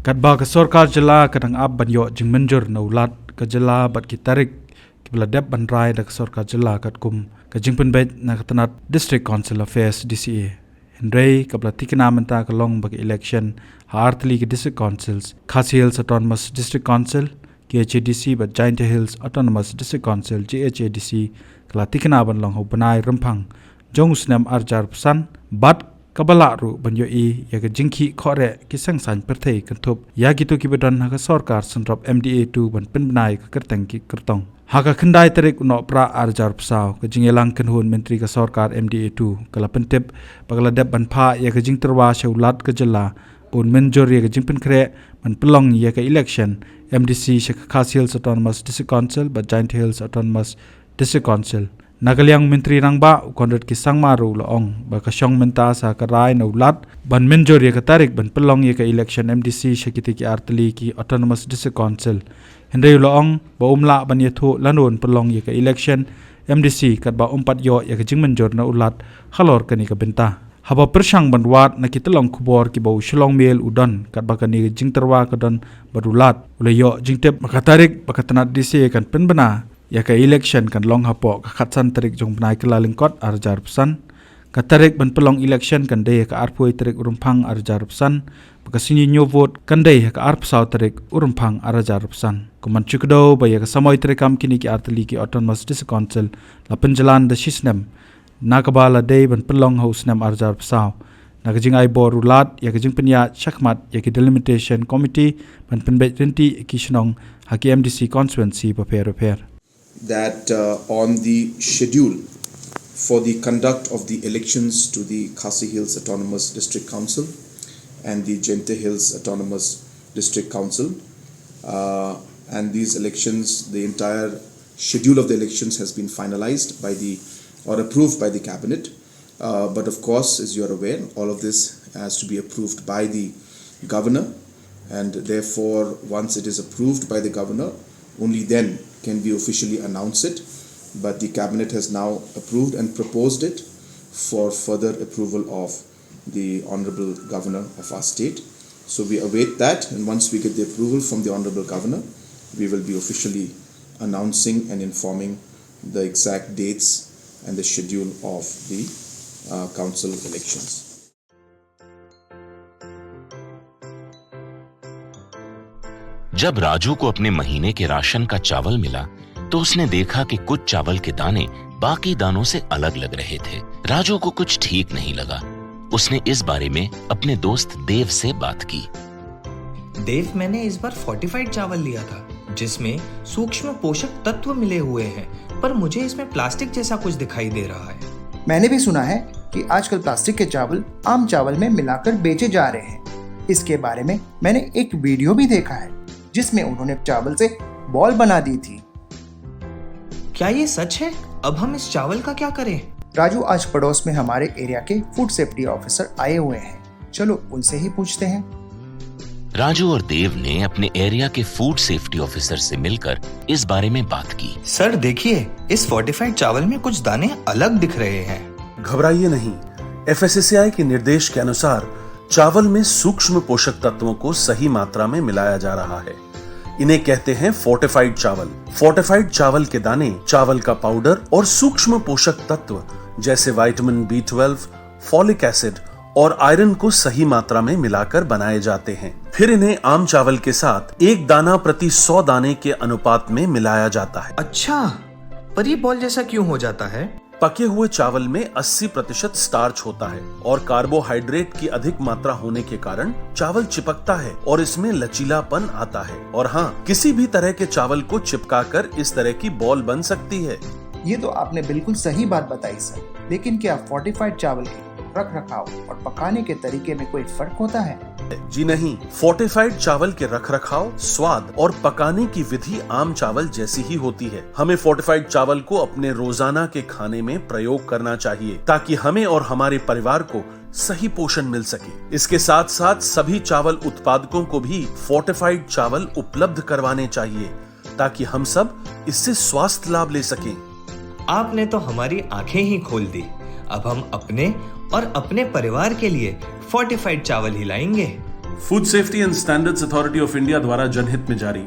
Kadba ka sorkar jela kadang ab banyo jing menjur na ulat ka jela bat ki Tarik kibla dep ban rai da ka sorkar jela kat kum ka jing Pynbna na katanat District Council Affairs DCA. Henry kabla tikina menta ka long bag election hartli ki District Councils Khasi Hills Autonomous District Council KHADC but Giant Hills Autonomous District Council GHADC kala tikina ban long ho banai Rymphang jong snem arjar psan bat kabala ru banyo I ya ka jingki khore ki sangsan perthei kanthop ya gitu ki bedan ha ka sarkar sanrop MDA2 ban Pynbna ka kerteng ki kertong ha ka khandai Tarik no pra arjar psau ka jingelang kanhun menteri ka sarkar MDA2 kala pentep bagala dep ban pha ya ka jingterwa shaulat ka jela pun menjor ya ka jingpen kre man pelong ya ka election MDC Shaka Khasi Hills Autonomous District Council but Giant Hills Autonomous District Council Nagaliang menteri rangba ukondot ki sangmaru laong ba kasyong menta sa karai na ulat ban menjor ya ka Tarik ban pelong ya ka election MDC Shakiti ki artli ki Autonomous District Council Henry laong ba umla ban yathu lanun pelong ya ka election MDC kat ba umpat yo ya ka jing menjor na ulat halor kani ka benta haba persyang banwat na kitalong kubor ki bau Shillong Mail udon kat ba kani jing terwa ka don badulat ule yo jing tep maka Tarik bakatanat DC kan Pynbna ya ka election kan long hapo ka khatsan Tarik jong banai kala lingkot arjar psan ka Tarik ban pelong election kan de ka arpoi Tarik Rymphang arjar psan baka sini Ñiew vote kan de ka arpsau Tarik Rymphang arjar psan kuman chukdo ba ya ka samoy Tarik kam kini ki artli ki Autonomous District Council la penjalan da sisnem nakabala de ban pelong house nem arjar psau nakajing ai borulat ya kajing penya chakmat ya ki delimitation committee ban Pynbna renti ki shnong haki MDC constituency paper that on the schedule for the conduct of the elections to the Khasi Hills Autonomous District Council and the Giant Hills Autonomous District Council and these elections, the entire schedule of the elections has been finalized by or approved by the cabinet, but of course, as you are aware, all of this has to be approved by the governor, and therefore once it is approved by the governor, only then can we officially announce it, but the cabinet has now approved and proposed it for further approval of the honorable governor of our state. So we await that, and once we get the approval from the honorable governor, we will be officially announcing and informing the exact dates and the schedule of the council elections. जब राजू को अपने महीने के ration का चावल मिला तो उसने देखा कि कुछ चावल के दाने बाकी दानों से अलग लग रहे थे। राजू को कुछ ठीक नहीं लगा। उसने इस बारे में अपने दोस्त देव से बात की। देव, मैंने इस बार फोर्टिफाइड चावल लिया था जिसमें सूक्ष्म पोषक तत्व मिले हुए हैं, पर मुझे इसमें प्लास्टिक जैसा कुछ दिखाई दे रहा है। मैंने भी सुना है कि आजकल प्लास्टिक के चावल आम चावल में मिलाकर बेचे जा रहे हैं। इसके बारे में मैंने एक वीडियो भी देखा है जिसमें उन्होंने चावल से बॉल बना दी थी। क्या ये सच है? अब हम इस चावल का क्या करें? राजू, आज पड़ोस में हमारे एरिया के फूड सेफ्टी ऑफिसर आए हुए हैं, चलो उनसे ही पूछते हैं। राजू और देव ने अपने एरिया के फूड सेफ्टी ऑफिसर से मिलकर इस बारे में बात की। सर देखिए, इस फोर्टिफाइड चावल में कुछ दाने अलग दिख रहे हैं। घबराइए नहीं, FSSAI के निर्देश के अनुसार चावल में सूक्ष्म पोषक तत्वों को सही मात्रा में मिलाया जा रहा है। इन्हें कहते हैं फोर्टिफाइड चावल। फोर्टिफाइड चावल के दाने चावल का पाउडर और सूक्ष्म पोषक तत्व जैसे विटामिन B12, फॉलिक एसिड और आयरन को सही मात्रा में मिलाकर बनाए जाते हैं। फिर इन्हें आम चावल के साथ 1 दाना प्रति 100 दाने के अनुपात में मिलाया जाता है। अच्छा, पर ये बॉल जैसा क्यों हो जाता है? पके हुए चावल में 80% स्टार्च होता है और कार्बोहाइड्रेट की अधिक मात्रा होने के कारण चावल चिपकता है और इसमें लचीलापन आता है। और हाँ, किसी भी तरह के चावल को चिपकाकर इस तरह की बॉल बन सकती है। ये तो आपने बिल्कुल सही बात बताई सर, लेकिन क्या फोर्टिफाइड चावल के रख रखाव और पकाने के तरीके में कोई फर्क होता है? जी नहीं, फोर्टिफाइड चावल के रख रखाव, स्वाद और पकाने की विधि आम चावल जैसी ही होती है। हमें फोर्टिफाइड चावल को अपने रोजाना के खाने में प्रयोग करना चाहिए ताकि हमें और हमारे परिवार को सही पोषण मिल सके। इसके साथ साथ सभी चावल उत्पादकों को भी फोर्टिफाइड चावल उपलब्ध करवाने चाहिए ताकि हम सब इससे स्वास्थ्य लाभ ले सकें। आपने तो हमारी आंखें ही खोल दी। अब हम अपने और अपने परिवार के लिए फोर्टिफाइड चावल ही लाएंगे। Food safety and standards authority of India द्वारा जनहित में जारी।